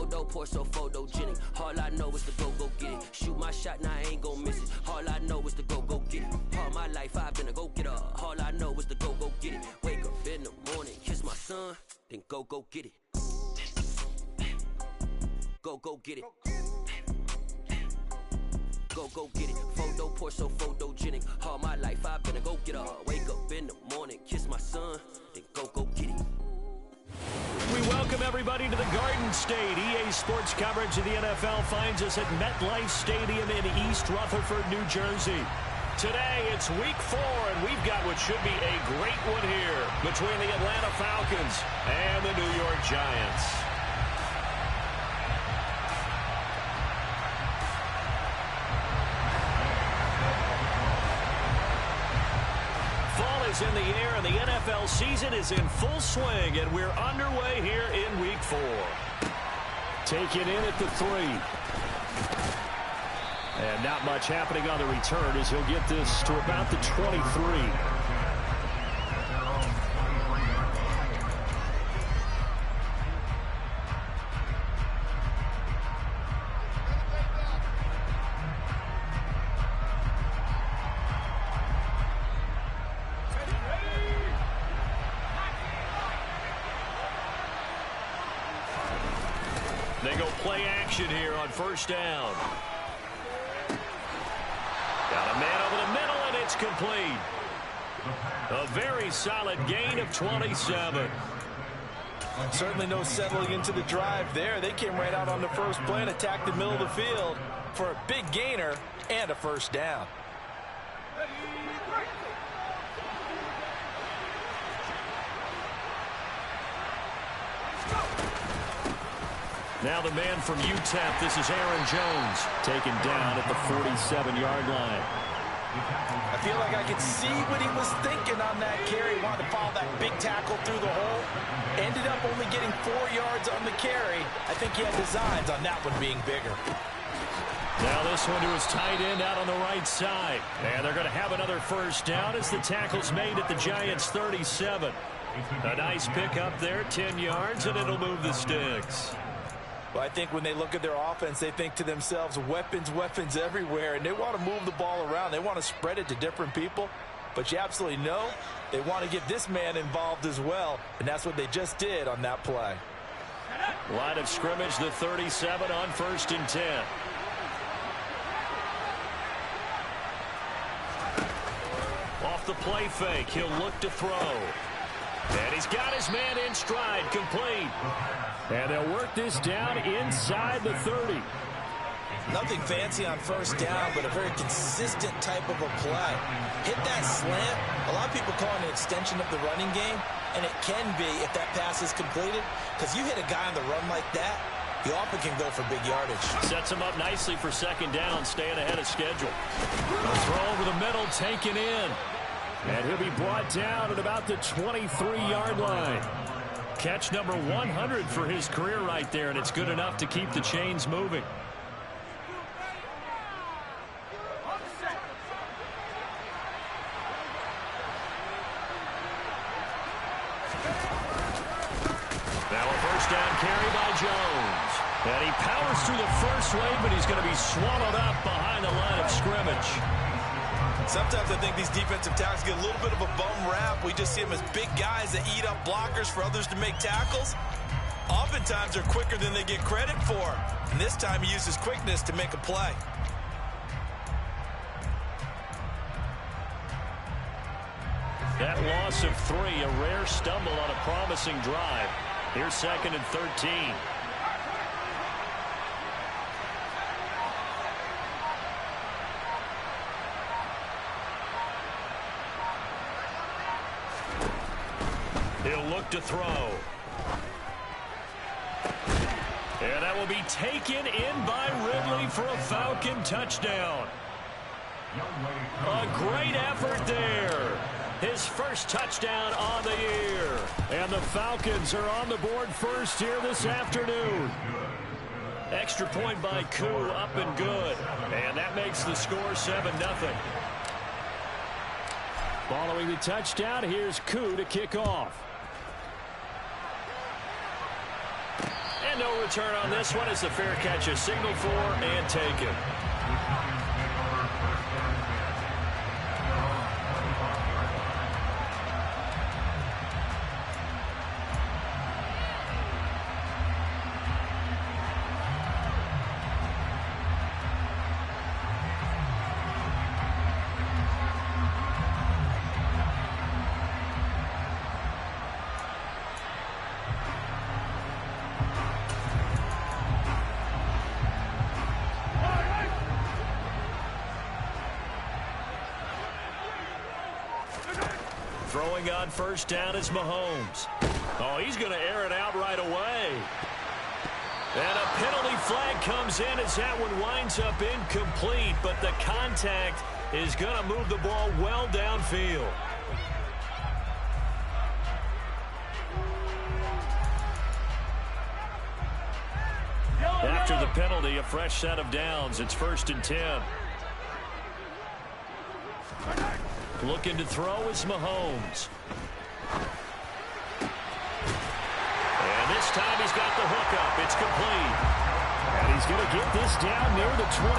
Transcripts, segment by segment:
Photo poor, so photogenic. All I know is to go get it. Shoot my shot, now I ain't gon' miss it. All I know is to go get it. All my life I've been a go-getter. All I know is to go get it. Wake up in the morning, kiss my son, then go get it. Go get it. Go get it. Photo poor, so photogenic. All my life I've been a go-getter. Wake up in the morning, kiss my son, then go get it. We welcome everybody to the Garden State. EA Sports coverage of the NFL finds us at MetLife Stadium in East Rutherford, New Jersey. Today, it's week 4, and we've got what should be a great one here between the Atlanta Falcons and the New York Giants. Fall is in the air, and the NFL season is in full swing, and we're underway here in week 4. Take it in at the 3. And not much happening on the return as he'll get this to about the 23. They go play action here on first down. Got a man over the middle, and it's complete. A very solid gain of 27. Certainly no settling into the drive there. They came right out on the first play and attacked the middle of the field for a big gainer and a first down. Now the man from UTEP, this is Aaron Jones, taken down at the 47-yard line. I feel like I could see what he was thinking on that carry. Wanted to follow that big tackle through the hole. Ended up only getting 4 yards on the carry. I think he had designs on that one being bigger. Now this one to his tight end out on the right side. And they're going to have another first down as the tackle's made at the Giants' 37. A nice pickup there, 10 yards, and it'll move the sticks. Well, I think when they look at their offense, they think to themselves, weapons everywhere, and they want to move the ball around. They want to spread it to different people, but you absolutely know they want to get this man involved as well, and that's what they just did on that play. Line of scrimmage, the 37 on 1st and 10. Off the play fake, he'll look to throw. And he's got his man in stride, complete. And they'll work this down inside the 30. Nothing fancy on first down, but a very consistent type of a play. Hit that slant. A lot of people call it an extension of the running game, and it can be if that pass is completed, because you hit a guy on the run like that, he often can go for big yardage. Sets him up nicely for second down, staying ahead of schedule. A throw over the middle, taken in. And he'll be brought down at about the 23-yard line. Catch number 100 for his career right there, and it's good enough to keep the chains moving. Now a first down carry by Jones. And he powers through the first wave, but he's going to be swallowed up behind the line of scrimmage. Sometimes I think these defensive tackles get a little bit of a bum rap. We just see them as big guys that eat up blockers for others to make tackles. Oftentimes they're quicker than they get credit for. And this time he uses quickness to make a play. That loss of 3, a rare stumble on a promising drive. Here's 2nd and 13. He'll look to throw. And that will be taken in by Ridley for a Falcon touchdown. A great effort there. His first touchdown on the year. And the Falcons are on the board first here this afternoon. Extra point by Koo, up and good. And that makes the score 7-0. Following the touchdown, here's Koo to kick off. And no return on this one as the fair catch is signaled for and taken. Throwing on first down is Mahomes. Oh, he's going to air it out right away. And a penalty flag comes in as that one winds up incomplete, but the contact is going to move the ball well downfield. After the penalty, a fresh set of downs. It's 1st and 10. Looking to throw is Mahomes. And this time he's got the hookup. It's complete. And he's going to get this down near the 25.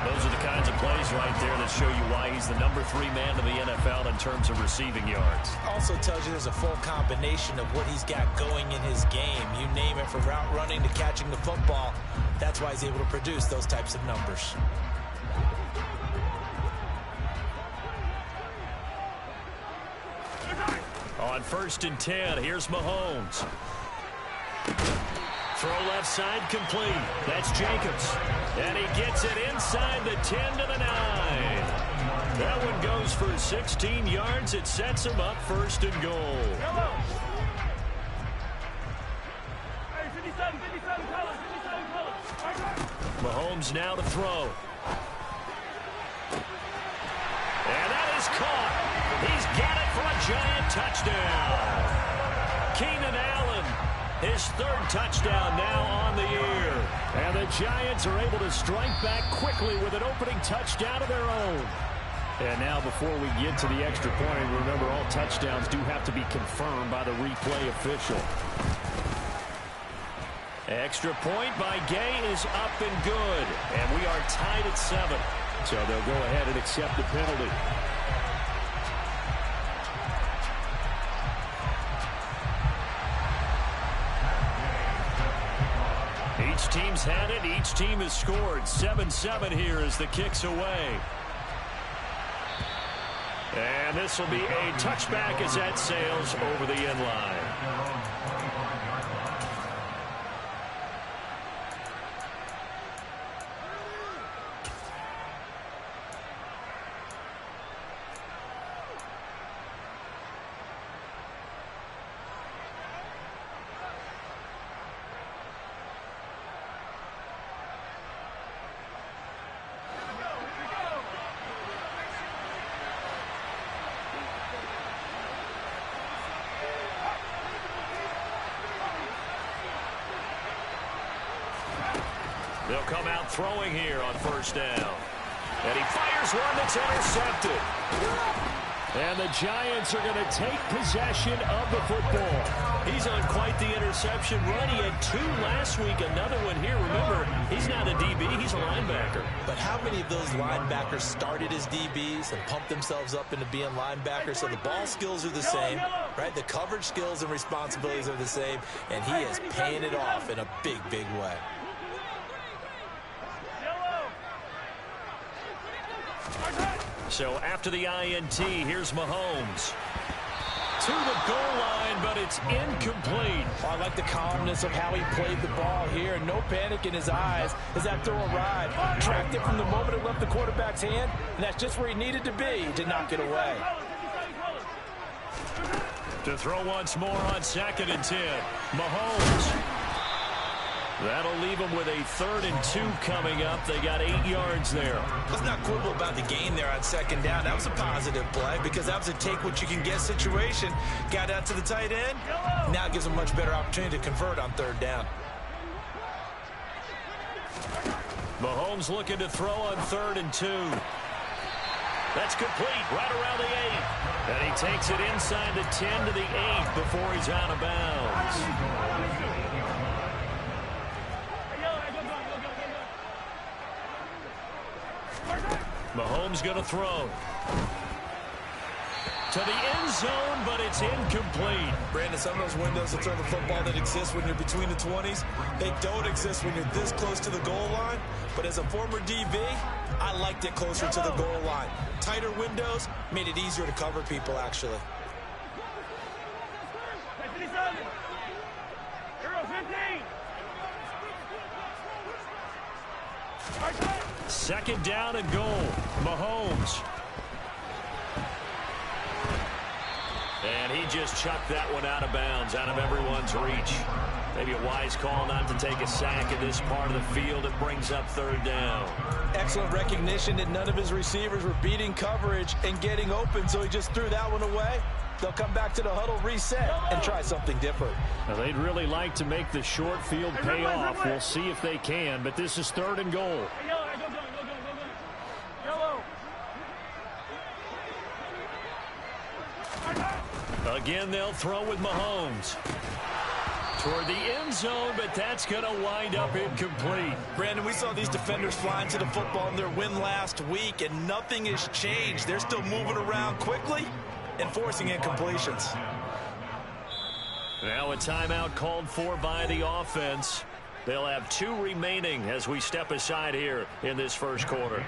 Those are the kinds of plays right there that show you why he's the number 3 man in the NFL in terms of receiving yards. Also tells you there's a full combination of what he's got going in his game. You name it, from route running to catching the football. That's why he's able to produce those types of numbers. On 1st and 10, here's Mahomes. Throw left side complete. That's Jacobs. And he gets it inside the 10 to the 9. That one goes for 16 yards. It sets him up 1st and goal. Mahomes now to throw. And that is caught. He's got it for a giant touchdown. Keenan Allen, his 3rd touchdown now on the year. And the Giants are able to strike back quickly with an opening touchdown of their own. And now before we get to the extra point, remember all touchdowns do have to be confirmed by the replay official. Extra point by Gay is up and good. And we are tied at 7. So they'll go ahead and accept the penalty. Each team's had it. Each team has scored. 7-7 here as the kick's away. And this will be a touchback as that sails over the end line. They'll come out throwing here on 1st down. And he fires one that's intercepted. And the Giants are going to take possession of the football. He's on quite the interception run. He had 2 last week, another one here. Remember, he's not a DB, he's a linebacker. But how many of those linebackers started as DBs and pumped themselves up into being linebackers? So the ball skills are the same, right? The coverage skills and responsibilities are the same, and he is paying it off in a big, big way. So after the INT, here's Mahomes. To the goal line, but it's incomplete. I like the calmness of how he played the ball here. No panic in his eyes as that throw arrived. Tracked it from the moment it left the quarterback's hand, and that's just where he needed to be to knock it away. To throw once more on 2nd and 10. Mahomes. That'll leave them with a 3rd and 2 coming up. They got 8 yards there. Let's not quibble about the gain there on 2nd down. That was a positive play because that was a take-what-you-can-get situation. Got out to the tight end. Now gives them a much better opportunity to convert on 3rd down. Mahomes looking to throw on 3rd and 2. That's complete right around the 8. And he takes it inside the 10 to the 8 before he's out of bounds. Mahomes going to throw. To the end zone, but it's incomplete. Brandon, some of those windows to throw the football that exist when you're between the 20s, they don't exist when you're this close to the goal line. But as a former DB, I liked it closer to the goal line. Tighter windows made it easier to cover people, actually. Second down and goal. Mahomes. And he just chucked that one out of bounds, out of everyone's reach. Maybe a wise call not to take a sack in this part of the field. It brings up third down. Excellent recognition that none of his receivers were beating coverage and getting open, so he just threw that one away. They'll come back to the huddle, reset, and try something different. Now, they'd really like to make the short field pay off. We'll see if they can, but this is third and goal. Again, they'll throw with Mahomes. Toward the end zone, but that's going to wind up incomplete. Brandon, we saw these defenders flying to the football in their win last week, and nothing has changed. They're still moving around quickly and forcing incompletions. Now a timeout called for by the offense. They'll have 2 remaining as we step aside here in this first quarter.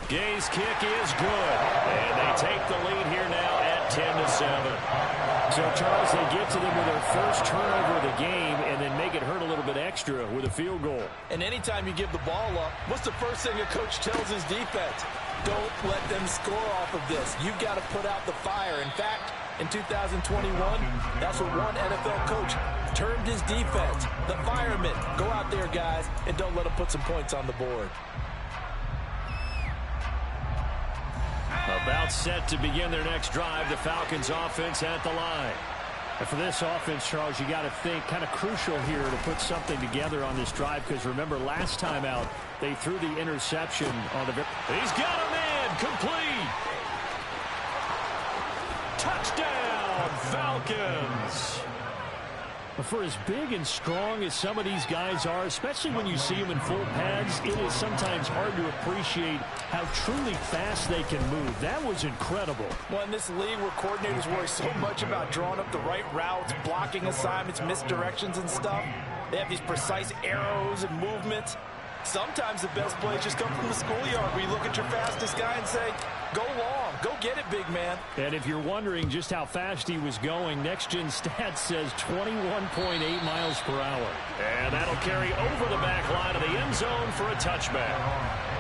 Gay's kick is good, and they take the lead here now at 10-7. So, Charles, they get to them with their first turnover of the game and then make it hurt a little bit extra with a field goal. And anytime you give the ball up, what's the first thing a coach tells his defense? Don't let them score off of this. You've got to put out the fire. In fact, in 2021, that's what one NFL coach termed his defense. The firemen. Go out there, guys, and don't let them put some points on the board. About set to begin their next drive, the Falcons offense at the line. And for this offense, Charles, you got to think kind of crucial here to put something together on this drive, because remember last time out they threw the interception on the. He's got a man complete. Touchdown, Falcons. But for as big and strong as some of these guys are, especially when you see them in full pads, it is sometimes hard to appreciate how truly fast they can move. That was incredible. Well, in this league where coordinators worry so much about drawing up the right routes, blocking assignments, misdirections and stuff, they have these precise arrows and movements. Sometimes the best plays just come from the schoolyard where you look at your fastest guy and say, go long, go get it, big man. And if you're wondering just how fast he was going, Next Gen Stats says 21.8 miles per hour. And that'll carry over the back line of the end zone for a touchback.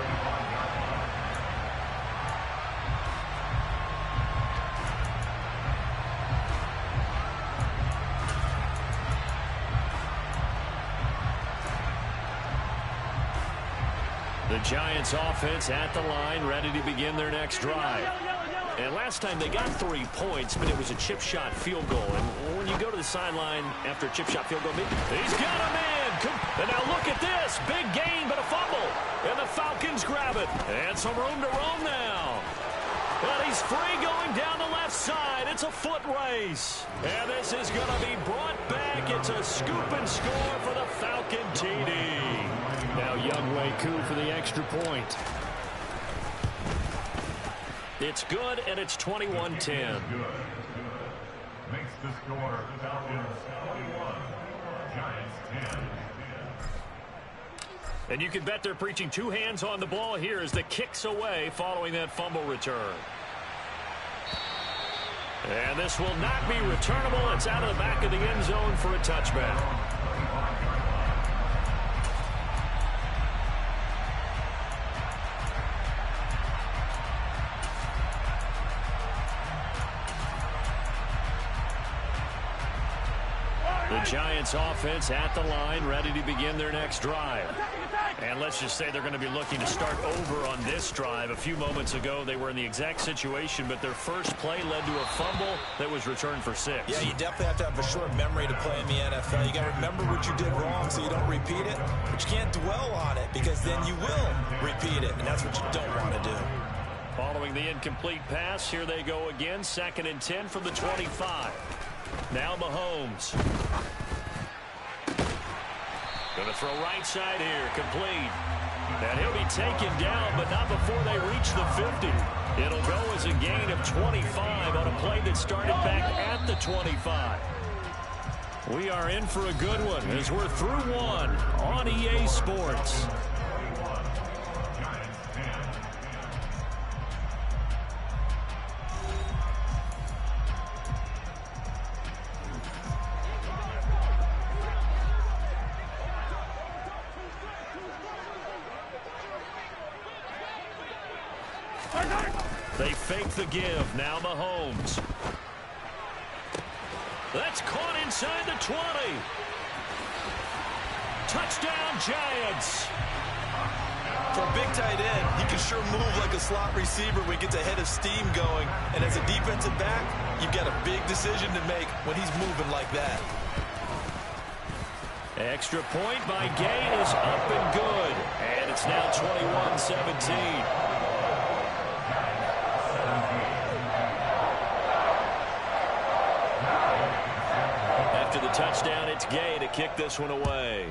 The Giants offense at the line, ready to begin their next drive. And last time they got 3 points, but it was a chip shot field goal. And when you go to the sideline after a chip shot field goal, he's got a man. And now look at this. Big gain, but a fumble. And the Falcons grab it. And some room to roam now. But he's free going down the left side. It's a foot race. And this is going to be brought back. It's a scoop and score for the Falcon TD. Now Younghoe Koo for the extra point. It's good, and it's 21-10. Makes the score Falcons 21, Giants 10. And you can bet they're preaching 2 hands on the ball here as the kick's away following that fumble return. And this will not be returnable. It's out of the back of the end zone for a touchback. The Giants offense at the line, ready to begin their next drive. And let's just say they're going to be looking to start over on this drive. A few moments ago, they were in the exact situation, but their first play led to a fumble that was returned for 6. Yeah, you definitely have to have a short memory to play in the NFL. You got to remember what you did wrong so you don't repeat it, but you can't dwell on it because then you will repeat it, and that's what you don't want to do. Following the incomplete pass, here they go again. 2nd and 10 from the 25. Now Mahomes. Going to throw right side here, complete. And he'll be taken down, but not before they reach the 50. It'll go as a gain of 25 on a play that started back at the 25. We are in for a good one as we're through one on EA Sports. They fake the give. Now Mahomes. That's caught inside the 20. Touchdown, Giants. For a big tight end, he can sure move like a slot receiver when he gets a head of steam going. And as a defensive back, you've got a big decision to make when he's moving like that. Extra point by Gay is up and good. And it's now 21-17. After the touchdown, it's Gay to kick this one away.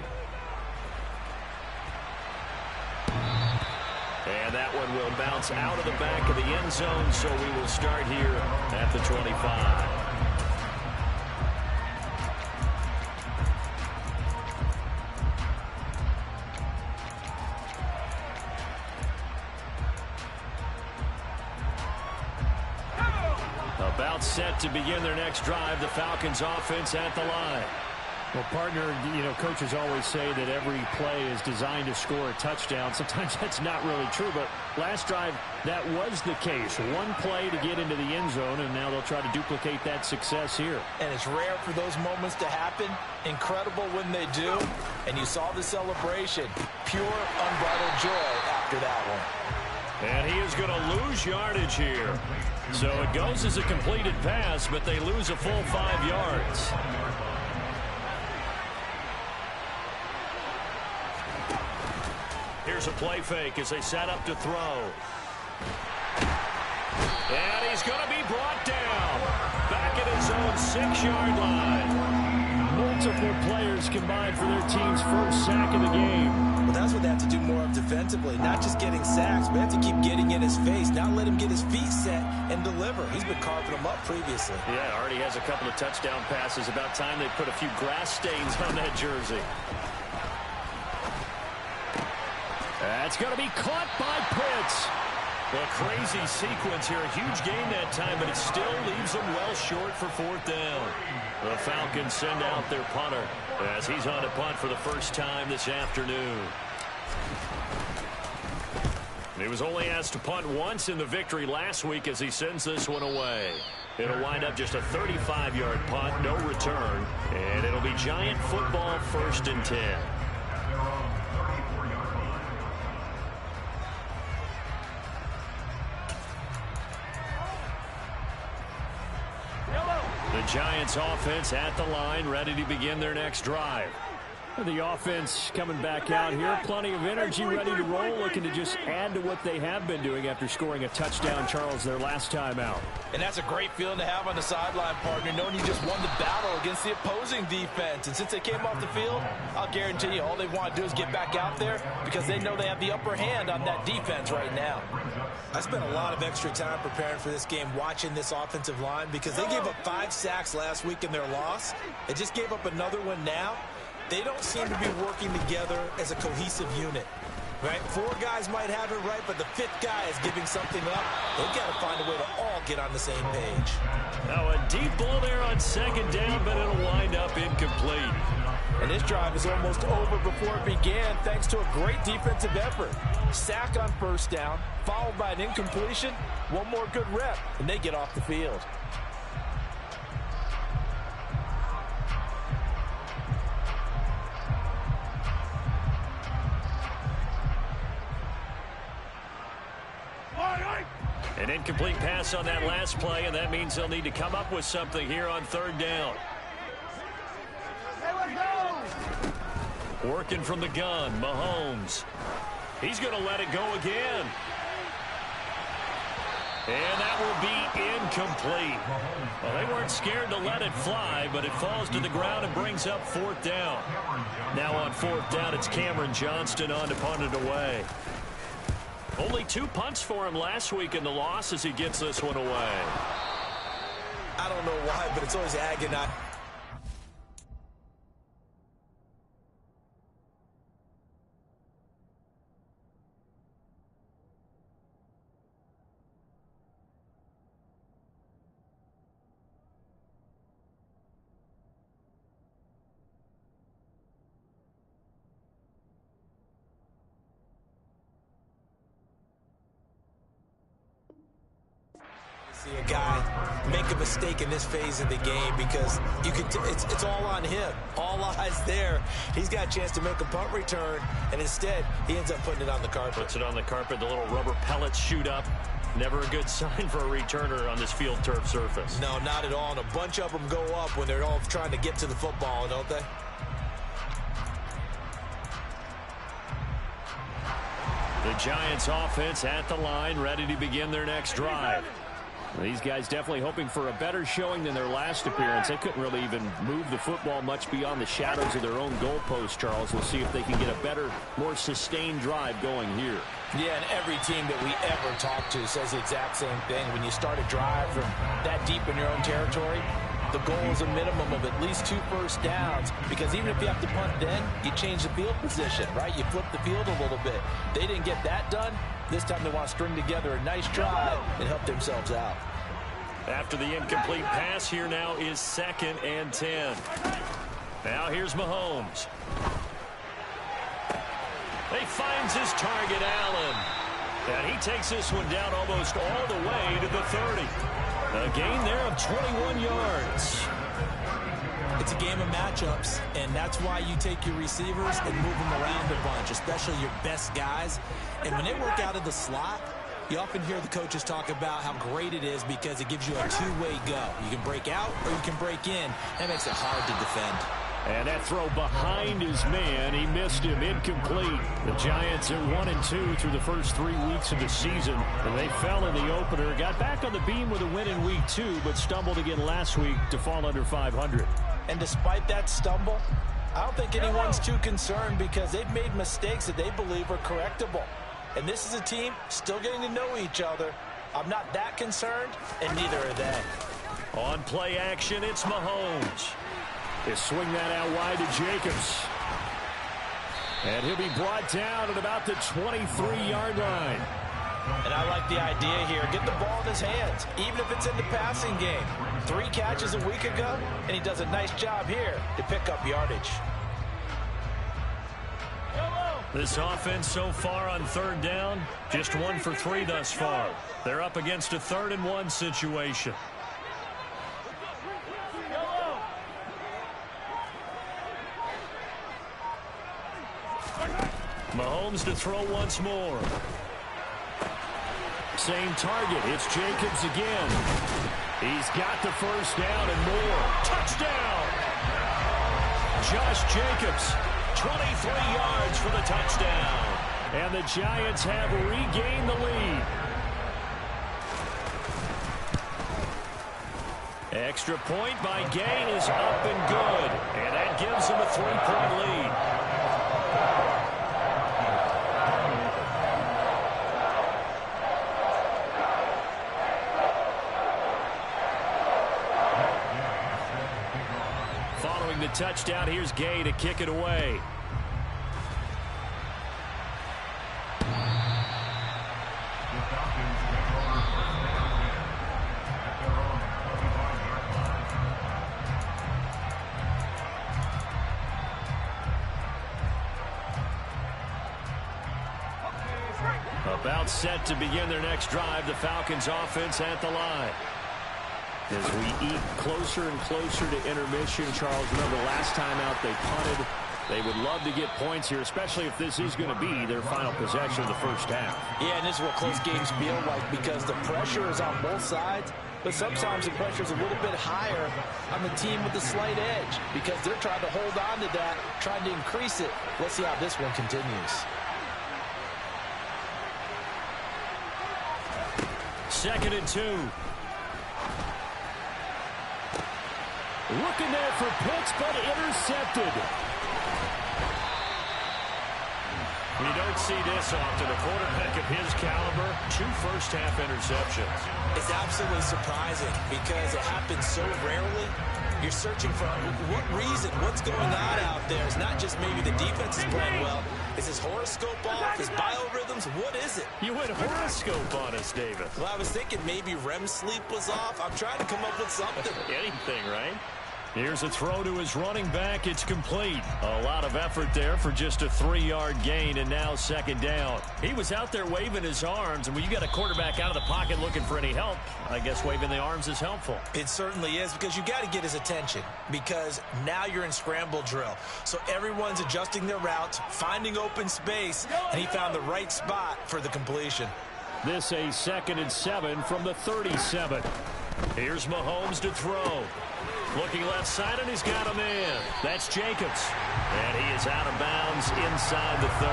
And that one will bounce out of the back of the end zone, so we will start here at the 25. About set to begin their next drive. The Falcons offense at the line. Well, partner, coaches always say that every play is designed to score a touchdown. Sometimes that's not really true, but last drive, that was the case. One play to get into the end zone, and now they'll try to duplicate that success here. And it's rare for those moments to happen. Incredible when they do. And you saw the celebration. Pure, unbridled joy after that one. And he is going to lose yardage here. So it goes as a completed pass, but they lose a full 5 yards. Here's a play fake as they set up to throw. And he's going to be brought down. Back at his own 6-yard line. Multiple players combined for their team's first sack of the game. Well, that's what they have to do more of defensively. Not just getting sacks, but they have to keep getting in his face. Not let him get his feet set and deliver. He's been carving them up previously. Yeah, already has a couple of touchdown passes. About time they put a few grass stains on that jersey. That's going to be caught by Pitts. A crazy sequence here. A huge gain that time, but it still leaves them well short for 4th down. The Falcons send out their punter as he's on a punt for the first time this afternoon. He was only asked to punt once in the victory last week as he sends this one away. It'll wind up just a 35-yard punt, no return, and it'll be Giant football 1st and 10. The Giants offense at the line, ready to begin their next drive. The offense coming back out here. Plenty of energy, ready to roll, looking to just add to what they have been doing after scoring a touchdown, Charles, their last time out. And that's a great feeling to have on the sideline, partner, knowing you just won the battle against the opposing defense. And since they came off the field, I'll guarantee you all they want to do is get back out there because they know they have the upper hand on that defense right now. I spent a lot of extra time preparing for this game watching this offensive line because they gave up 5 sacks last week in their loss. They just gave up another one now. They don't seem to be working together as a cohesive unit. Right? 4 guys might have it right, but the 5th guy is giving something up. They've got to find a way to all get on the same page. Now a deep ball there on 2nd down, but it'll wind up incomplete. And this drive is almost over before it began thanks to a great defensive effort. Sack on 1st down, followed by an incompletion. One more good rep, and they get off the field. An incomplete pass on that last play, and that means they'll need to come up with something here on 3rd down. Working from the gun, Mahomes. He's going to let it go again. And that will be incomplete. Well, they weren't scared to let it fly, but it falls to the ground and brings up 4th down. Now on 4th down, it's Cameron Johnston on to punt it away. Only 2 punts for him last week in the loss as he gets this one away. I don't know why, but it's always agonizing. See a guy make a mistake in this phase of the game because you could it's all on him. All eyes there. He's got a chance to make a punt return, and instead he ends up putting it on the carpet. Puts it on the carpet. The little rubber pellets shoot up. Never a good sign for a returner on this field turf surface. No, not at all. And a bunch of them go up when they're all trying to get to the football, don't they? The Giants offense at the line, ready to begin their next drive. These guys definitely hoping for a better showing than their last appearance. They couldn't really even move the football much beyond the shadows of their own goalpost, Charles. We'll see if they can get a better, more sustained drive going here. Yeah, and every team that we ever talk to says the exact same thing. When you start a drive from that deep in your own territory, the goal is a minimum of at least 2 first downs, because even if you have to punt then, you change the field position, right? You flip the field a little bit. They didn't get that done. This time they want to string together a nice drive and help themselves out. After the incomplete pass, here now is 2nd and 10. Now here's Mahomes. He finds his target, Allen. And he takes this one down almost all the way to the 30. A gain there of 21 yards. It's a game of matchups, and that's why you take your receivers and move them around a bunch, especially your best guys. And when they work out of the slot, you often hear the coaches talk about how great it is because it gives you a two-way go. You can break out or you can break in. That makes it hard to defend. And that throw behind his man, he missed him, incomplete. The Giants are 1-2 through the first 3 weeks of the season. And they fell in the opener, got back on the beam with a win in week 2, but stumbled again last week to fall under 500. And despite that stumble, I don't think anyone's too concerned because they've made mistakes that they believe are correctable. And this is a team still getting to know each other. I'm not that concerned, and neither are they. On play action, it's Mahomes. They swing that out wide to Jacobs. And he'll be brought down at about the 23-yard line. And I like the idea here. Get the ball in his hands, even if it's in the passing game. 3 catches a week ago, and he does a nice job here to pick up yardage. This offense so far on 3rd down, just 1 for 3 thus far. They're up against a 3rd and 1 situation. Mahomes to throw once more. Same target. It's Jacobs again. He's got the first down and more. Touchdown! Josh Jacobs, 23 yards for the touchdown. And the Giants have regained the lead. Extra point by Gain is up and good. And that gives them a 3-point lead. Following the touchdown, here's Gay to kick it away. About set to begin their next drive, the Falcons offense at the line. As we eat closer and closer to intermission, Charles, remember last time out they punted. They would love to get points here, especially if this is going to be their final possession of the first half. Yeah, and this is what close games feel like because the pressure is on both sides, but sometimes the pressure is a little bit higher on the team with the slight edge because they're trying to hold on to that, trying to increase it. Let's see how this one continues. 2nd and 2. Looking there for Pitts, but intercepted. You don't see this often. A quarterback of his caliber, 2 first-half interceptions. It's absolutely surprising because it happens so rarely. You're searching for what reason, what's going on out there. It's not just maybe the defense is playing well. Is his horoscope off? His biorhythms? What is it? You went horoscope on us, David. Well, I was thinking maybe REM sleep was off. I'm trying to come up with something. Anything, right? Here's a throw to his running back. It's complete. A lot of effort there for just a 3-yard gain, and now 2nd down. He was out there waving his arms, and when you got a quarterback out of the pocket looking for any help, I guess waving the arms is helpful. It certainly is, because you got to get his attention, because now you're in scramble drill. So everyone's adjusting their routes, finding open space, and he found the right spot for the completion. This a 2nd and 7 from the 37. Here's Mahomes to throw. Looking left side, and he's got a man. That's Jacobs. And he is out of bounds inside the 30.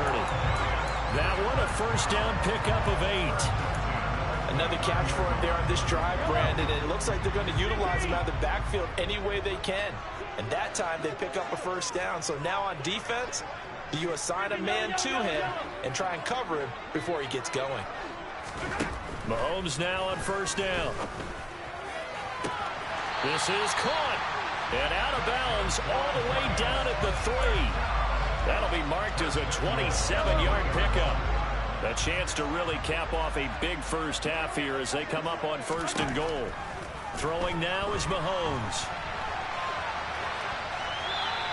That one a first down pickup of 8. Another catch for him there on this drive, Brandon, and it looks like they're going to utilize him out of the backfield any way they can. And that time they pick up a first down. So now on defense, you assign a man to him and try and cover him before he gets going. Mahomes now on first down. This is caught and out of bounds all the way down at the 3. That'll be marked as a 27-yard pickup. A chance to really cap off a big first half here as they come up on 1st and goal. Throwing now is Mahomes.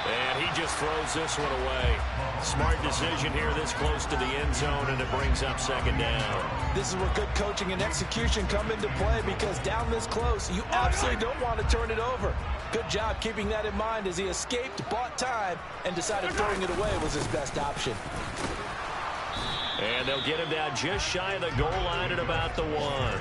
And he just throws this one away. Smart decision here this close to the end zone, and it brings up 2nd down. This is where good coaching and execution come into play, because down this close, you absolutely don't want to turn it over. Good job keeping that in mind as he escaped, bought time, and decided throwing it away was his best option. And they'll get him down just shy of the goal line at about the 1.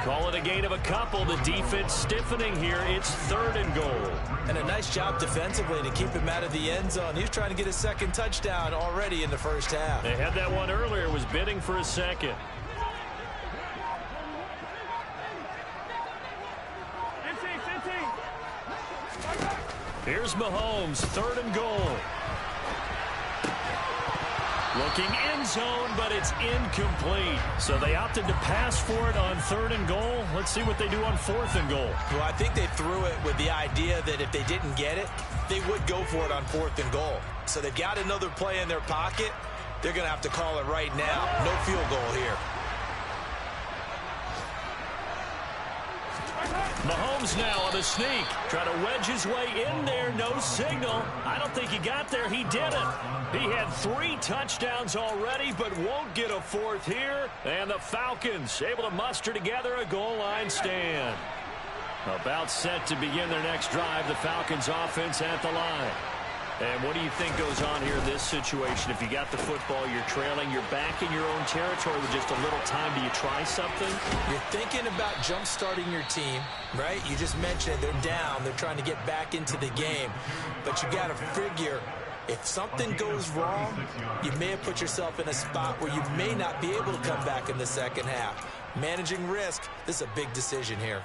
Call it a gain of a couple. The defense stiffening here. It's 3rd and goal. And a nice job defensively to keep him out of the end zone. He was trying to get his 2nd touchdown already in the first half. They had that one earlier, was bidding for a 2nd. Here's Mahomes, 3rd and goal. Looking end zone, but it's incomplete. So they opted to pass for it on 3rd and goal. Let's see what they do on 4th and goal. Well, I think they threw it with the idea that if they didn't get it, they would go for it on 4th and goal. So they've got another play in their pocket. They're going to have to call it right now. No field goal here. Mahomes now on the sneak. Trying to wedge his way in there. No signal. I don't think he got there. He didn't. He had 3 touchdowns already, but won't get a 4th here. And the Falcons able to muster together a goal line stand. About set to begin their next drive. The Falcons offense at the line. And what do you think goes on here in this situation? If you got the football, you're trailing, you're back in your own territory with just a little time. Do you try something? You're thinking about jump-starting your team, right? You just mentioned they're down. They're trying to get back into the game. But you got to figure, if something goes wrong, you may have put yourself in a spot where you may not be able to come back in the second half. Managing risk, this is a big decision here.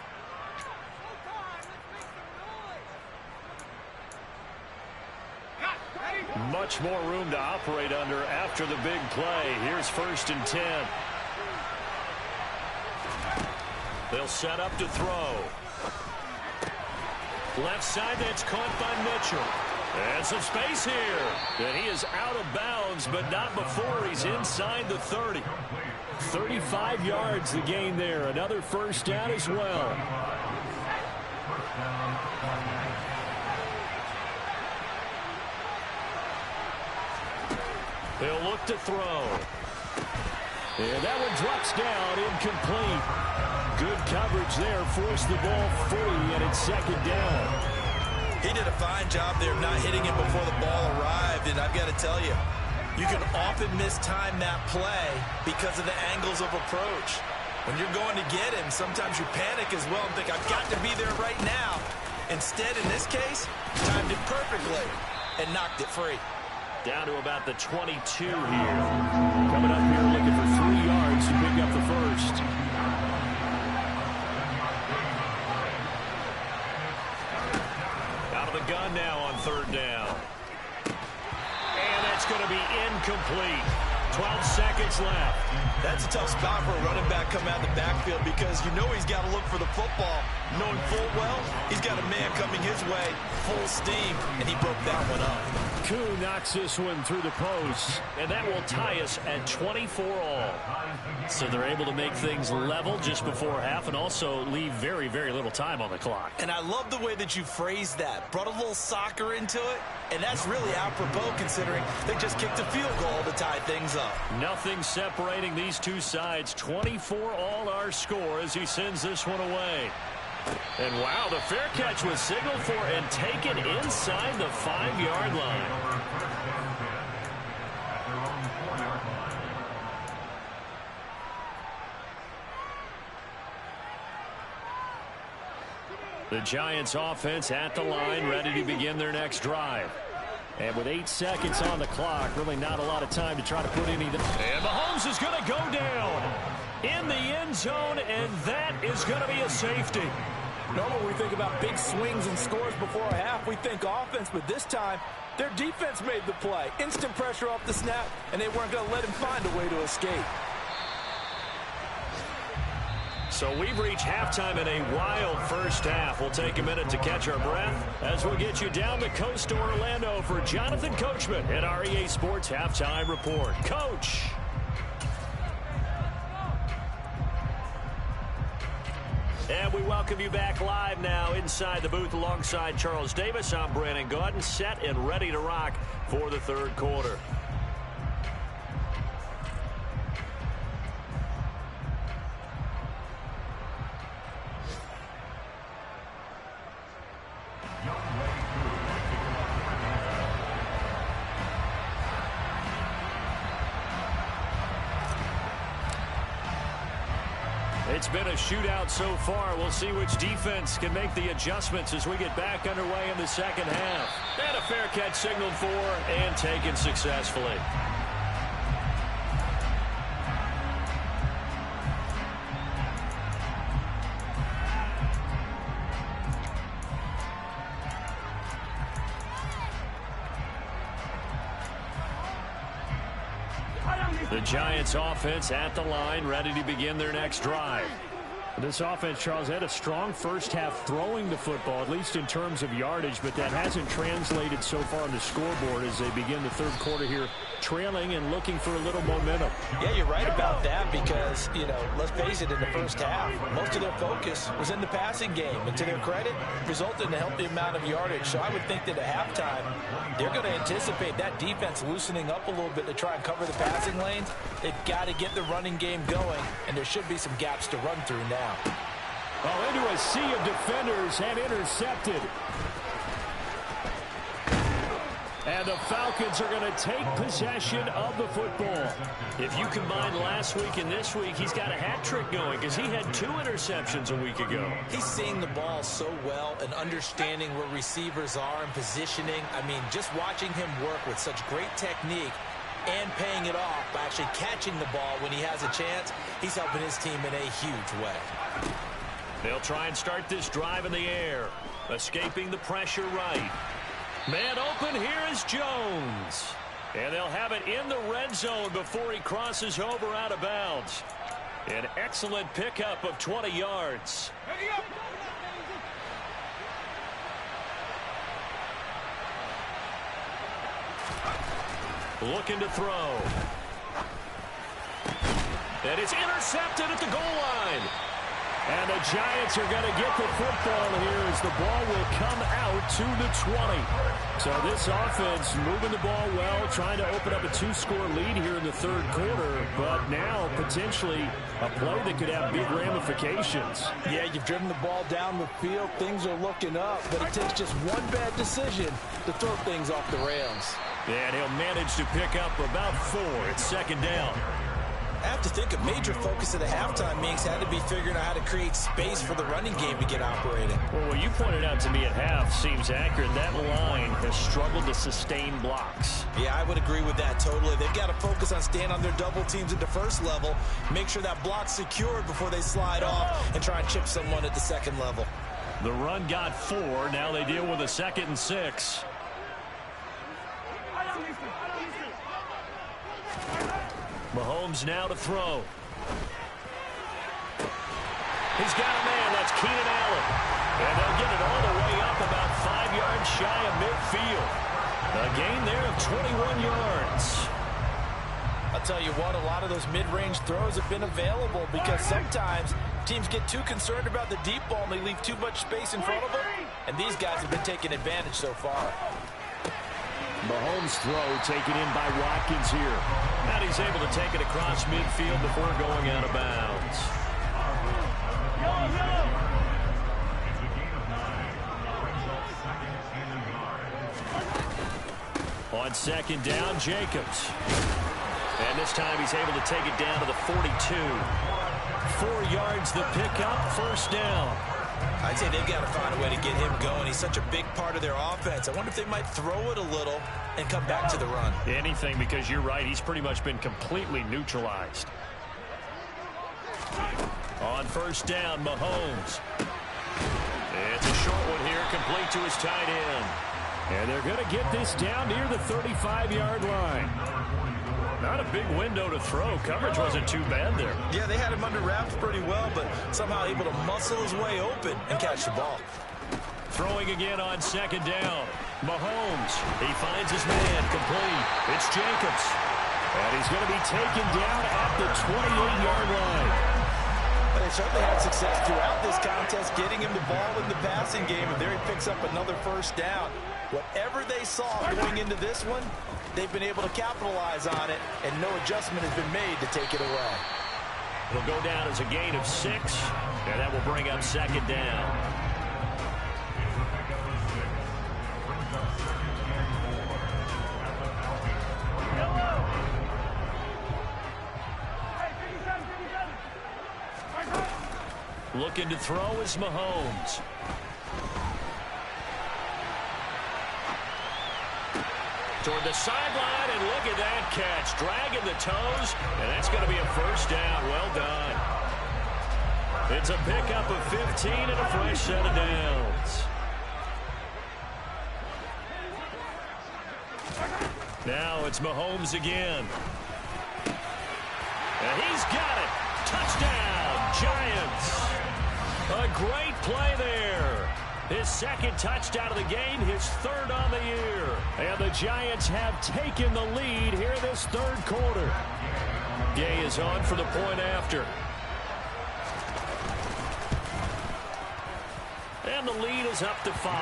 Much more room to operate under after the big play. Here's 1st and 10. They'll set up to throw. Left side, that's caught by Mitchell. And some space here. And he is out of bounds, but not before he's inside the 30. 35 yards the gain there. Another first down as well. They'll look to throw. And that one drops down, incomplete. Good coverage there, forced the ball free, and it's 2nd down. He did a fine job there of not hitting him before the ball arrived, and I've got to tell you, you can often mistime that play because of the angles of approach. When you're going to get him, sometimes you panic as well and think, I've got to be there right now. Instead, in this case, timed it perfectly and knocked it free. Down to about the 22 here. Coming up here looking for 3 yards to pick up the first. gun now on third down. And that's going to be incomplete. 12 seconds left. That's a tough spot for a running back coming out of the backfield because you know he's got to look for the football, knowing full well he's got a man coming his way, full steam, and he broke that one up. Koo knocks this one through the post, and that will tie us at 24 all. So they're able to make things level just before half and also leave very, very little time on the clock. And I love the way that you phrased that. Brought a little soccer into it, and that's really apropos considering they just kicked a field goal to tie things up. Nothing separating these two sides. 24 all our score as he sends this one away. And wow, the fair catch was signaled for and taken inside the 5-yard line. The Giants offense at the line, ready to begin their next drive. And with 8 seconds on the clock, really not a lot of time to try to put anything. And Mahomes is going to go down in the end zone, and that is going to be a safety. Normally we think about big swings and scores before a half. We think offense, but this time their defense made the play. Instant pressure off the snap, and they weren't going to let him find a way to escape. So we've reached halftime in a wild first half. We'll take a minute to catch our breath as we'll get you down the coast to Orlando for Jonathan Coachman at our EA Sports Halftime Report. Coach. And we welcome you back live now inside the booth alongside Charles Davis. I'm Brandon Gaudin, set and ready to rock for the third quarter. It's been a shootout so far. We'll see which defense can make the adjustments as we get back underway in the second half. And a fair catch signaled for and taken successfully. The Giants offense at the line, ready to begin their next drive. This offense, Charles, had a strong first half throwing the football, at least in terms of yardage, but that hasn't translated so far on the scoreboard as they begin the third quarter here, trailing and looking for a little momentum. Yeah, you're right about that because, you know, let's face it, in the first half, most of their focus was in the passing game, and to their credit, resulted in a healthy amount of yardage. So I would think that at halftime, they're going to anticipate that defense loosening up a little bit to try and cover the passing lanes. They've got to get the running game going, and there should be some gaps to run through now. Oh, into a sea of defenders and intercepted. And the Falcons are going to take possession of the football. If you combine last week and this week, he's got a hat trick going because he had 2 interceptions a week ago. He's seeing the ball so well and understanding where receivers are and positioning. I mean, just watching him work with such great technique and paying it off by actually catching the ball when he has a chance, he's helping his team in a huge way. They'll try and start this drive in the air, escaping the pressure right. Man open, here is Jones. And they'll have it in the red zone before he crosses over out of bounds. An excellent pickup of 20 yards. Looking to throw. And it's intercepted at the goal line. And the Giants are going to get the football here as the ball will come out to the 20. So this offense moving the ball well, trying to open up a 2-score lead here in the third quarter, but now potentially a play that could have big ramifications. Yeah, you've driven the ball down the field. Things are looking up, but it takes just one bad decision to throw things off the rails. And he'll manage to pick up about 4 at second down. I have to think a major focus of the halftime meetings had to be figuring out how to create space for the running game to get operating. Well, what you pointed out to me at half seems accurate. That line has struggled to sustain blocks. Yeah, I would agree with that totally. They've got to focus on staying on their double teams at the first level, make sure that block's secured before they slide off and try and chip someone at the second level. The run got 4. Now they deal with a 2nd and 6. Mahomes now to throw. He's got a man. That's Keenan Allen. And they'll get it all the way up about 5 yards shy of midfield. A gain there of 21 yards. I'll tell you what, a lot of those mid-range throws have been available because sometimes teams get too concerned about the deep ball and they leave too much space in front of them. And these guys have been taking advantage so far. Mahomes' throw taken in by Watkins here. And he's able to take it across midfield before going out of bounds. On 2nd down, Jacobs. And this time he's able to take it down to the 42. 4 yards the pickup, 1st down. I'd say they've got to find a way to get him going. He's such a big part of their offense. I wonder if they might throw it a little and come back to the run. Anything, because you're right. He's pretty much been completely neutralized. On 1st down, Mahomes. It's a short one here, complete to his tight end. And they're going to get this down near the 35-yard line. Not a big window to throw. Coverage wasn't too bad there. Yeah, they had him under wraps pretty well, but somehow able to muscle his way open and catch the ball. Throwing again on 2nd down. Mahomes. He finds his man. Complete. It's Jacobs. And he's going to be taken down at the 28-yard line. But they certainly had success throughout this contest, getting him the ball in the passing game, and there he picks up another 1st down. Whatever they saw going into this one, they've been able to capitalize on it, and no adjustment has been made to take it away. It'll go down as a gain of 6, and that will bring up 2nd down. Looking to throw is Mahomes. Toward the sideline, and look at that catch. Dragging the toes, and that's going to be a 1st down. Well done. It's a pickup of 15 and a fresh set of downs. Now it's Mahomes again. And he's got it. Touchdown, Giants. A great play there. His 2nd touchdown of the game, his 3rd on the year. And the Giants have taken the lead here this 3rd quarter. Gay is on for the point after. And the lead is up to 5.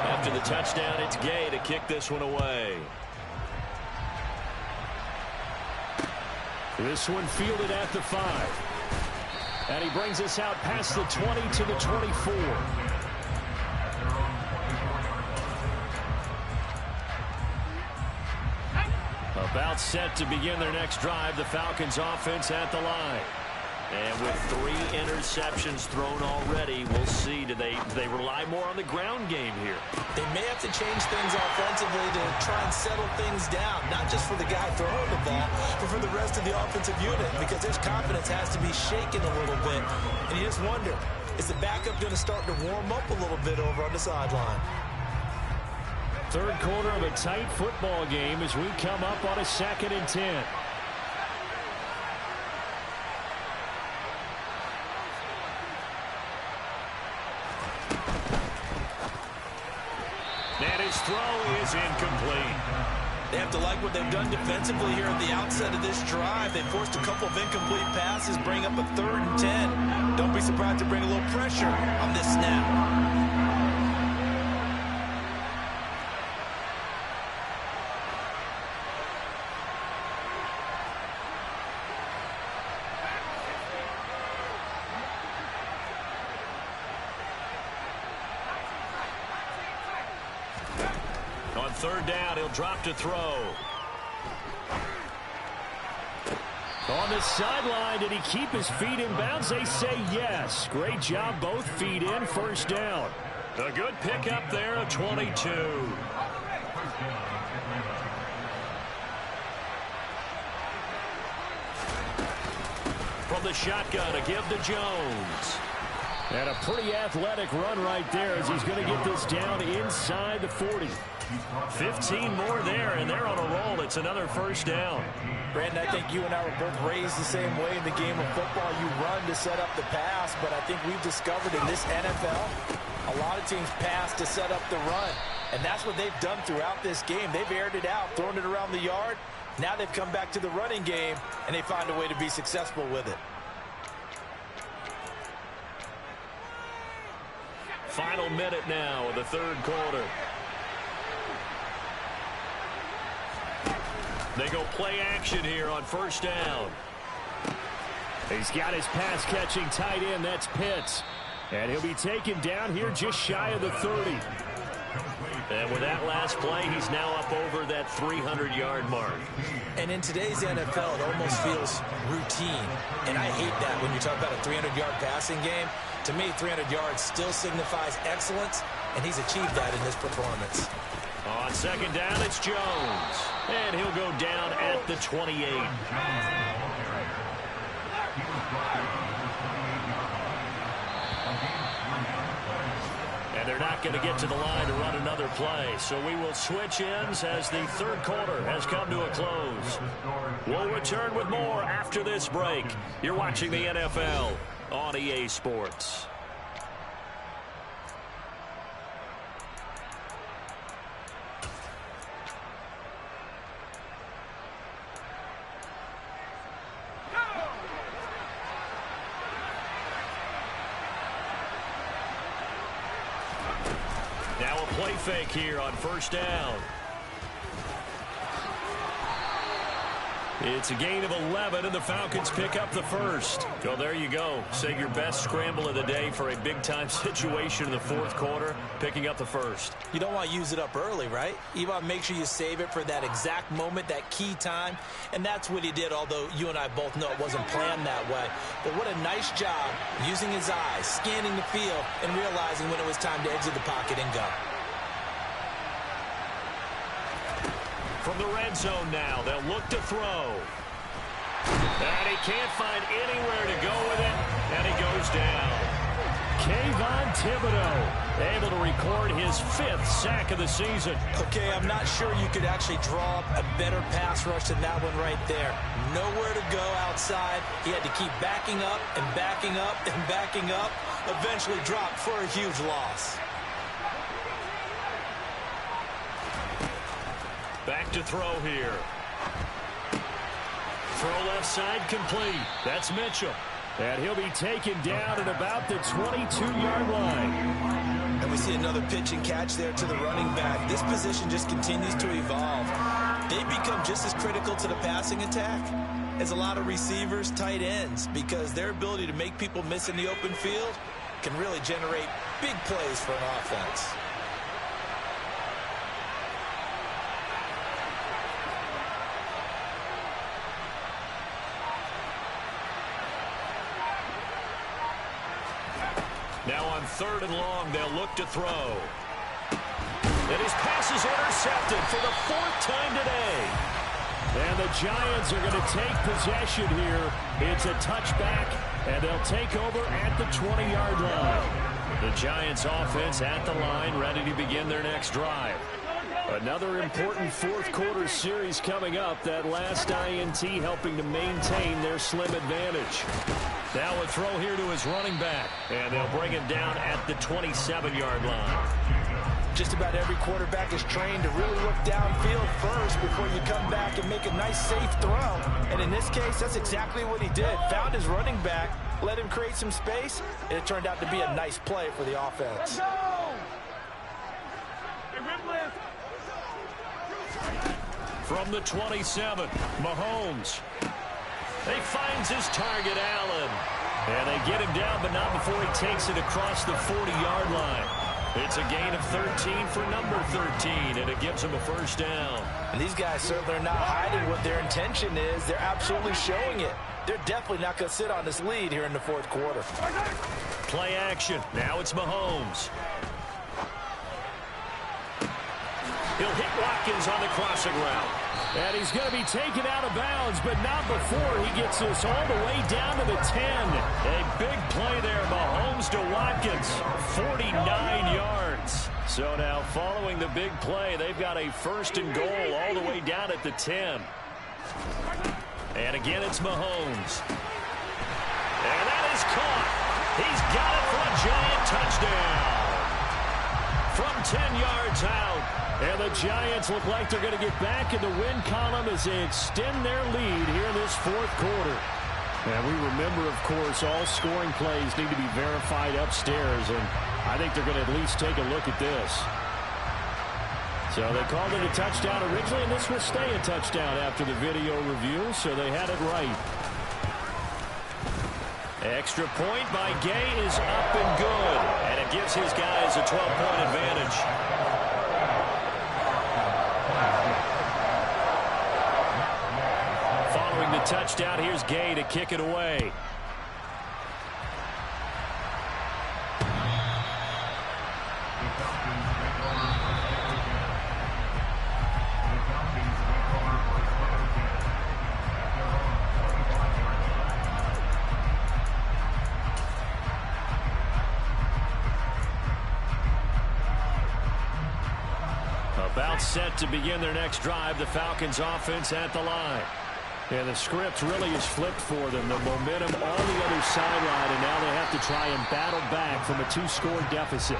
After the touchdown, it's Gay to kick this one away. This one fielded at the 5. And he brings us out past the 20 to the 24. About set to begin their next drive, the Falcons offense at the line. And with 3 interceptions thrown already, we'll see. Do they rely more on the ground game here? They may have to change things offensively to try and settle things down, not just for the guy throwing the ball, but for the rest of the offensive unit, because his confidence has to be shaken a little bit. And you just wonder, is the backup going to start to warm up a little bit over on the sideline? 3rd quarter of a tight football game as we come up on a 2nd and 10. And his throw is incomplete. They have to like what they've done defensively here at the outset of this drive. They forced a couple of incomplete passes, bring up a 3rd and 10. Don't be surprised to bring a little pressure on this snap. On 3rd down, he'll drop to throw. On the sideline, did he keep his feet in bounds? They say yes. Great job, both feet in, 1st down. A good pickup there of 22. from the shotgun, a give to Jones. And a pretty athletic run right there as he's going to get this down inside the 40. 15 more there, and they're on a roll. It's another first down. Brandon, I think you and I were both raised the same way in the game of football. You run to set up the pass, but I think we've discovered in this NFL, a lot of teams pass to set up the run. And that's what they've done throughout this game. They've aired it out, thrown it around the yard. Now they've come back to the running game, and they find a way to be successful with it. Final minute now of the third quarter. They go play action here on first down. He's got his pass-catching tight end. That's Pitts. And he'll be taken down here just shy of the 30. And with that last play, he's now up over that 300-yard mark. And in today's NFL, it almost feels routine. And I hate that when you talk about a 300-yard passing game. To me, 300 yards still signifies excellence, and he's achieved that in this performance. On second down, it's Jones. And he'll go down at the 28. And they're not going to get to the line to run another play. So we will switch ends as the third quarter has come to a close. We'll return with more after this break. You're watching the NFL on EA Sports. Now a play fake here on first down. It's a gain of 11, and the Falcons pick up the first. So there you go. Save your best scramble of the day for a big-time situation in the fourth quarter, picking up the first. You don't want to use it up early, right? You want to make sure you save it for that exact moment, that key time. And that's what he did, although you and I both know it wasn't planned that way. But what a nice job using his eyes, scanning the field, and realizing when it was time to exit the pocket and go. From the red zone now, they'll look to throw. And he can't find anywhere to go with it, and he goes down. Kayvon Thibodeaux able to record his 5th sack of the season. Okay, I'm not sure you could actually draw up a better pass rush than that one right there. Nowhere to go outside. He had to keep backing up and backing up and backing up. Eventually dropped for a huge loss. Back to throw here. Throw left side complete. That's Mitchell. And he'll be taken down at about the 22-yard line. And we see another pitch and catch there to the running back. This position just continues to evolve. They become just as critical to the passing attack as a lot of receivers, tight ends, because their ability to make people miss in the open field can really generate big plays for an offense. Now on third and long, they'll look to throw. And his pass is intercepted for the 4th time today. And the Giants are going to take possession here. It's a touchback, and they'll take over at the 20-yard line. The Giants offense at the line, ready to begin their next drive. Another important fourth quarter series coming up. That last INT helping to maintain their slim advantage. Now a throw here to his running back. And they'll bring him down at the 27-yard line. Just about every quarterback is trained to really look downfield first before you come back and make a nice, safe throw. And in this case, that's exactly what he did. Found his running back, let him create some space, and it turned out to be a nice play for the offense. From the 27, Mahomes. He finds his target, Allen. And they get him down, but not before he takes it across the 40-yard line. It's a gain of 13 for number 13, and it gives him a first down. And these guys certainly are not hiding what their intention is. They're absolutely showing it. They're definitely not going to sit on this lead here in the fourth quarter. Play action. Now it's Mahomes. He'll hit Watkins on the crossing route. And he's going to be taken out of bounds, but not before he gets this all the way down to the 10. A big play there, Mahomes to Watkins, 49 yards. So now following the big play, they've got a first and goal all the way down at the 10. And again, it's Mahomes. And that is caught. He's got it for a giant touchdown. From 10 yards out. And the Giants look like they're going to get back in the win column as they extend their lead here in this fourth quarter. And we remember, of course, all scoring plays need to be verified upstairs, and I think they're going to at least take a look at this. So they called it a touchdown originally, and this will stay a touchdown after the video review, so they had it right. Extra point by Gay is up and good, and it gives his guys a 12-point advantage. Following the touchdown, here's Gay to kick it away. About set to begin their next drive, the Falcons offense at the line. And the script really is flipped for them. The momentum on the other sideline, and now they have to try and battle back from a 2-score deficit.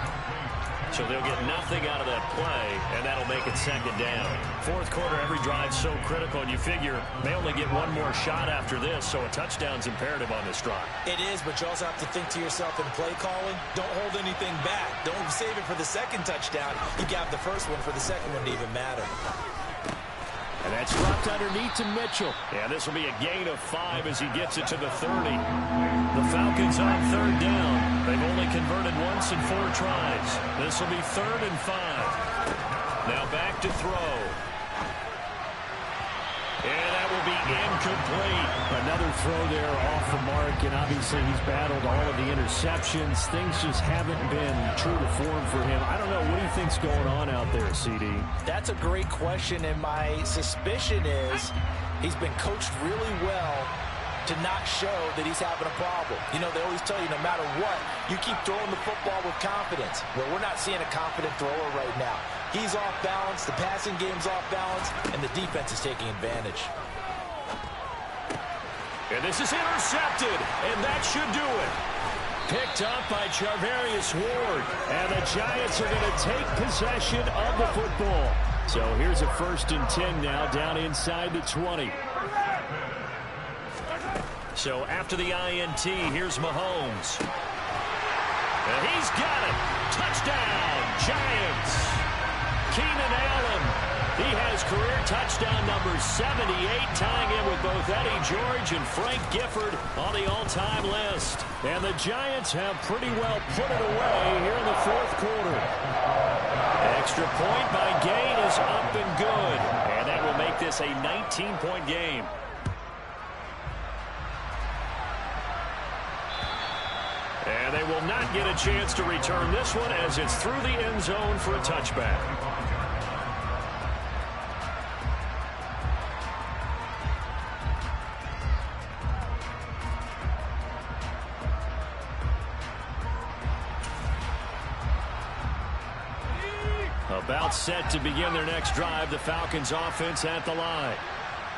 So they'll get nothing out of that play, and that'll make it second down. Fourth quarter, every drive's so critical, and you figure they only get one more shot after this, so a touchdown's imperative on this drive. It is, but you also have to think to yourself in play calling, don't hold anything back. Don't save it for the second touchdown. You got the first one for the second one to even matter. And that's dropped underneath to Mitchell. And this will be a gain of 5 as he gets it to the 30. The Falcons on third down. They've only converted once in 4 tries. This will be 3rd and 5. Now back to throw. And that will be incomplete. Another throw there off the mark, and obviously he's battled all of the interceptions. Things just haven't been true to form for him. I don't know. What do you think's going on out there, CD? That's a great question, and my suspicion is he's been coached really well to not show that he's having a problem. You know, they always tell you no matter what, you keep throwing the football with confidence. Well, we're not seeing a confident thrower right now. He's off balance, the passing game's off balance, and the defense is taking advantage. And this is intercepted, and that should do it. Picked up by Charvarius Ward. And the Giants are going to take possession of the football. So here's a 1st and 10 now, down inside the 20. So after the INT, here's Mahomes. And he's got it. Touchdown, Giants. Keenan Allen. He has career touchdown number 78, tying in with both Eddie George and Frank Gifford on the all-time list. And the Giants have pretty well put it away here in the fourth quarter. Extra point by Gain is up and good. And that will make this a 19-point game. And they will not get a chance to return this one as it's through the end zone for a touchback. About set to begin their next drive, the Falcons offense at the line.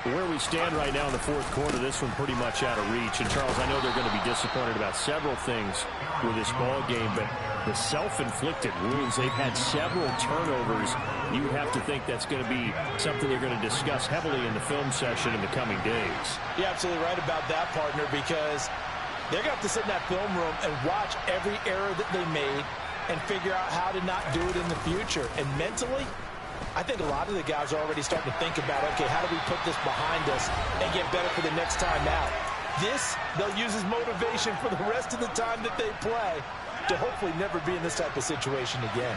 Where we stand right now in the fourth quarter, this one pretty much out of reach. And, Charles, I know they're going to be disappointed about several things with this ball game, but the self-inflicted wounds, they've had several turnovers. You have to think that's going to be something they're going to discuss heavily in the film session in the coming days. You're absolutely right about that, partner, because they're going to have to sit in that film room and watch every error that they made and figure out how to not do it in the future. And mentally, I think a lot of the guys are already starting to think about, okay, how do we put this behind us and get better for the next time out? This, they'll use as motivation for the rest of the time that they play to hopefully never be in this type of situation again.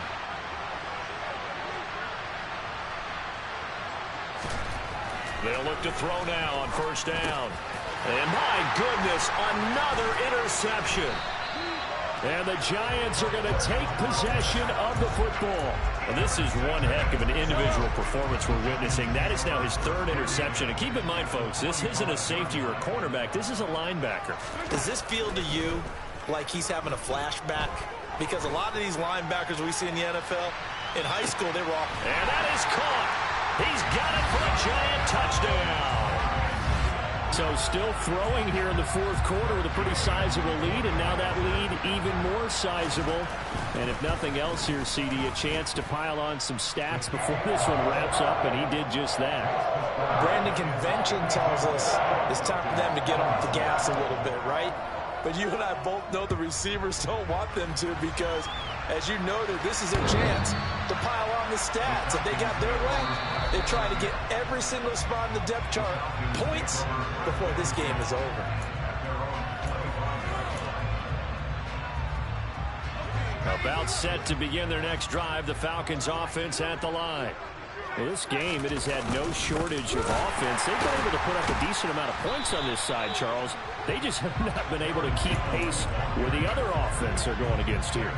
They'll look to throw now on first down. And my goodness, another interception. And the Giants are going to take possession of the football. Well, this is one heck of an individual performance we're witnessing. That is now his third interception. And keep in mind, folks, this isn't a safety or a cornerback. This is a linebacker. Does this feel to you like he's having a flashback? Because a lot of these linebackers we see in the NFL, in high school, they were all... And that is caught. He's got it for a Giant touchdown. So still throwing here in the fourth quarter with a pretty sizable lead, and now that lead even more sizable. And if nothing else here, CD, a chance to pile on some stats before this one wraps up, and he did just that. Brandon, convention tells us it's time for them to get off the gas a little bit, right? But you and I both know the receivers don't want them to, because, as you noted, this is a chance to pile on the stats. If they got their way, they're trying to get every single spot in the depth chart points before this game is over. About set to begin their next drive, the Falcons offense at the line. Well, this game, it has had no shortage of offense. They've been able to put up a decent amount of points on this side, Charles. They just have not been able to keep pace where the other offense are going against here.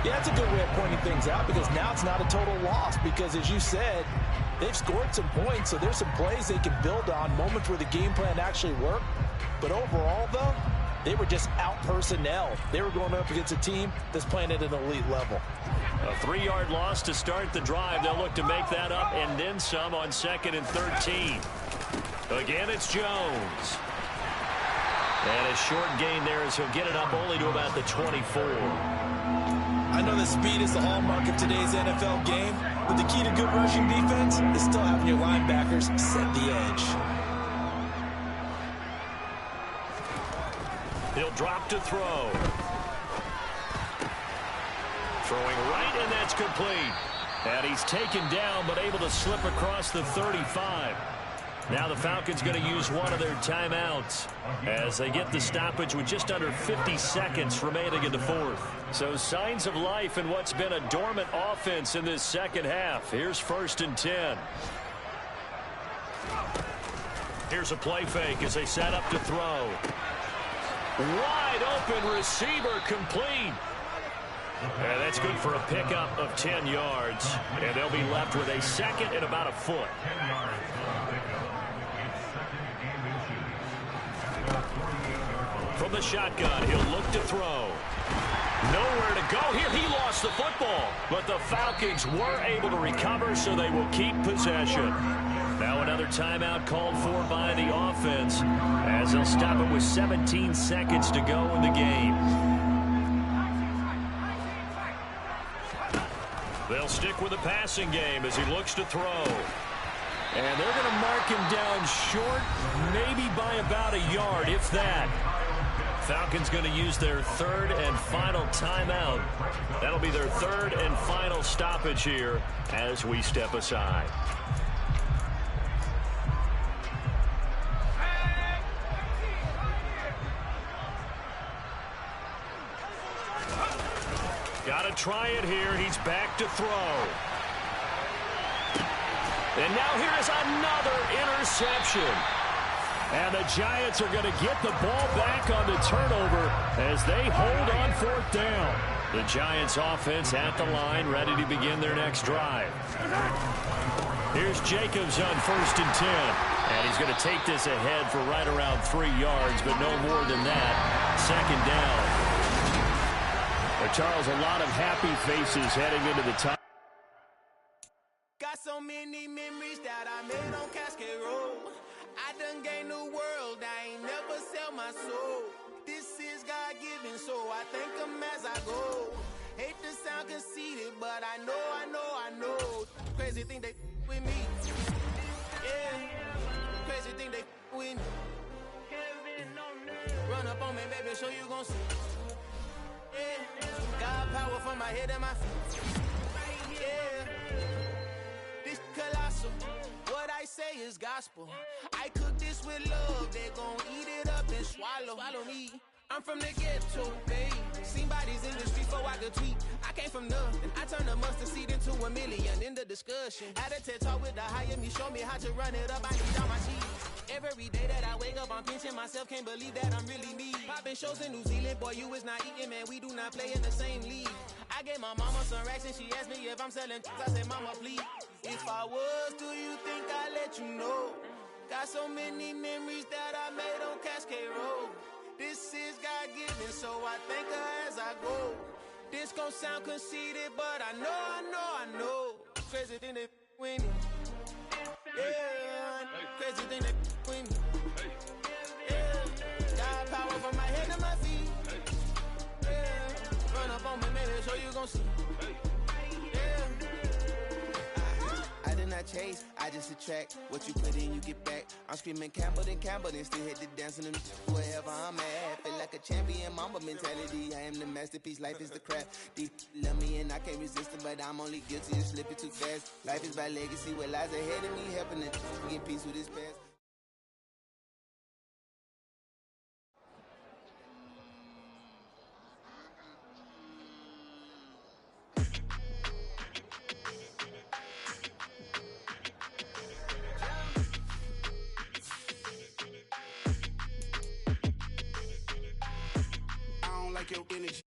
Yeah, that's a good way of pointing things out, because now it's not a total loss, because, as you said, they've scored some points, so there's some plays they can build on, moments where the game plan actually worked. But overall, though, they were just out-personnel. They were going up against a team that's playing at an elite level. A 3-yard loss to start the drive. They'll look to make that up and then some on 2nd and 13. Again, it's Jones. And a short gain there as he'll get it up only to about the 24. I know that speed is the hallmark of today's NFL game, but the key to good rushing defense is still having your linebackers set the edge. He'll drop to throw. Throwing right, and that's complete. And he's taken down, but able to slip across the 35. Now the Falcons going to use one of their timeouts as they get the stoppage with just under 50 seconds remaining in the fourth. So signs of life in what's been a dormant offense in this second half. Here's 1st and 10. Here's a play fake as they set up to throw. Wide open receiver, complete. And that's good for a pickup of 10 yards. And they'll be left with a 2nd and about a foot. From the shotgun, he'll look to throw. Nowhere to go here. He lost the football. But the Falcons were able to recover, so they will keep possession. Now another timeout called for by the offense as they'll stop it with 17 seconds to go in the game. They'll stick with the passing game as he looks to throw. And they're going to mark him down short, maybe by about a yard, if that. Falcons going to use their 3rd and final timeout. That'll be their 3rd and final stoppage here as we step aside. Got to try it here. He's back to throw. And now here is another interception. And the Giants are going to get the ball back on the turnover as they hold on 4th down. The Giants offense at the line, ready to begin their next drive. Here's Jacobs on 1st and 10. And he's going to take this ahead for right around 3 yards, but no more than that. 2nd down. But Charles, a lot of happy faces heading into the time. Got so many memories that I made on Cascade Road. I done gained the world, I ain't never sell my soul. This is God-given, so I thank him as I go. Hate to sound conceited, but I know. Crazy thing they with me. Yeah, crazy thing they with me. Run up on me, baby, show you gon' see. Yeah, God power from my head and my feet. Yeah, this colossal. What I say is gospel. I cook this with love. They gon' eat it up and swallow me. I'm from the ghetto, babe. Seen bodies in the street before I could tweet. I came from nothing. I turned a mustard seed into a million in the discussion. Had a TED talk with the higher me, show me how to run it up. I need all my cheese. Every day that I wake up, I'm pinching myself, can't believe that I'm really me. Popping shows in New Zealand, boy, you is not eating, man, we do not play in the same league. I gave my mama some racks and she asked me if I'm selling I said, mama, please. If I was, do you think I'd let you know? Got so many memories that I made on Cascade Road. This is God-given, so I thank her as I go. This gon' sound conceited, but I know. Crazy thing that with me. Yeah, crazy thing that with me. Yeah, got power from my head to my feet. Yeah, run up on me, maybe so you gon' see. Yeah, I did not chase, I just attract. What you put in, you get back. I'm screaming Campbell, then still hit the dancing and wherever I'm at. Feel like a champion, mamba mentality. I am the masterpiece, life is the craft. Deep love me and I can't resist it, but I'm only guilty of slipping too fast. Life is by legacy, what lies ahead of me, helping it get peace with this past. Your energy.